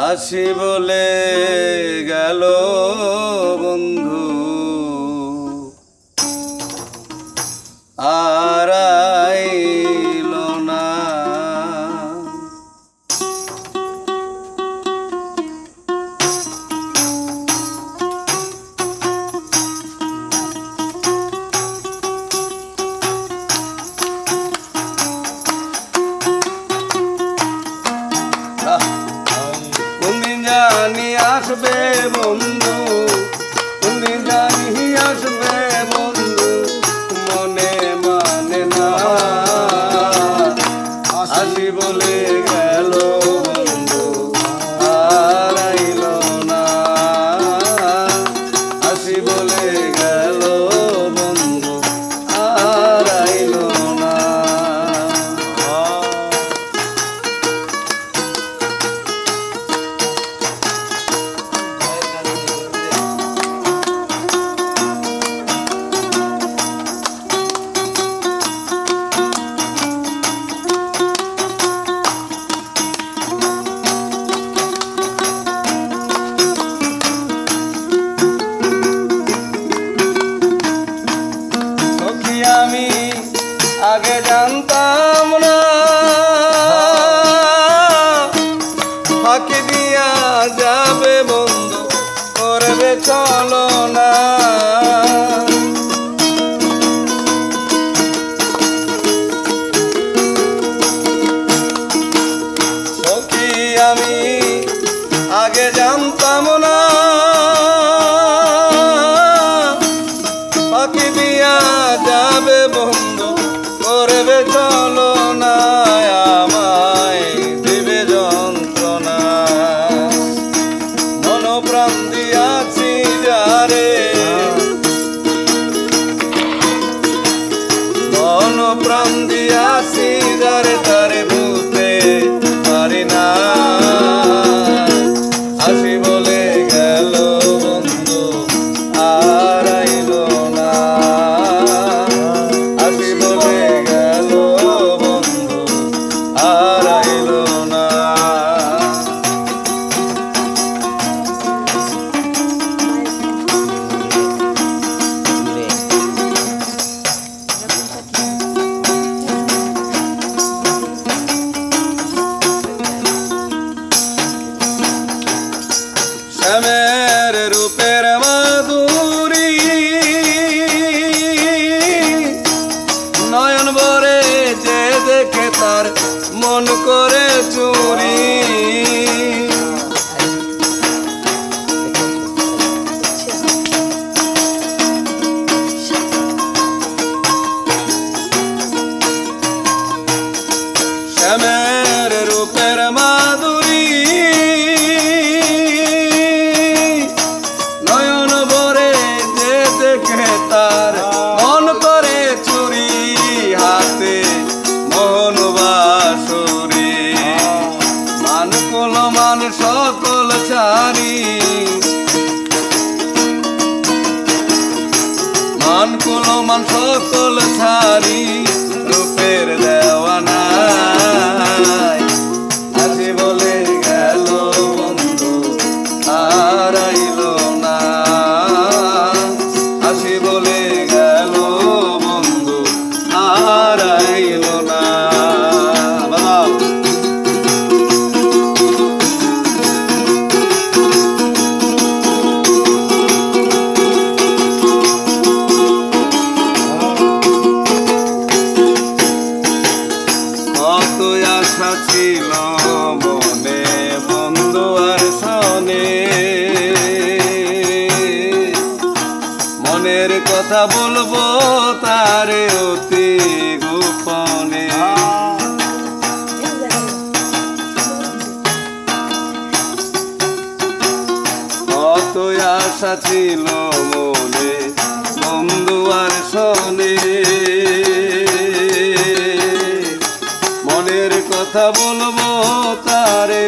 আসি বলে গেল বন্ধু আর আইল না। কোনদিন জানি আসবে বন্ধু, কোনদিন জানি আসবে বন্ধু, মনে মানে না। আসি বলে গেল বন্ধু আর আইল না। আসি বলে গেল বন্ধু আর আইল না। আমি আগে জানতাম না ফাঁকি দিয়া যাবে বন্ধু করবে চলো না। সখী আমি আগে জানতাম না ফাঁকি দিয়া যাবে বন্ধু করবে চলো না। আমায় দিবে যন্ত্রণা মন প্রাণ দিয়াছি যারে, মন প্রাণ দিয়াছি যারে তারে বুঝতে পারি না। আসি বলে গেল বন্ধু আর আইল না। আসি বলে গেল বন্ধু আর আইল না। শ্যামের রূপের মাধুরী নয়ন ভরে যে দেখে তার মন করে চুরি। শ্যামের রূপের মাধুরী নয়ন ভরে যে দেখে তার মন করে চুরি। হাতে মোহন বাঁশরি মান কুল মান সকল ছাড়ি, মান কুল মান সকল ছাড়ি রূপের দেওয়ানা। আসি বলে গেল বন্ধু আর আইল না। আসি বলে গেল বন্ধু আর আইল না। কত আশা ছিল মনে বন্ধু আর শোনে, মনের কথা বলবো তারে অতি গোপনে। কত আশা ছিল মনে বন্ধু আর শোনে, মনের কথা বলবো তারে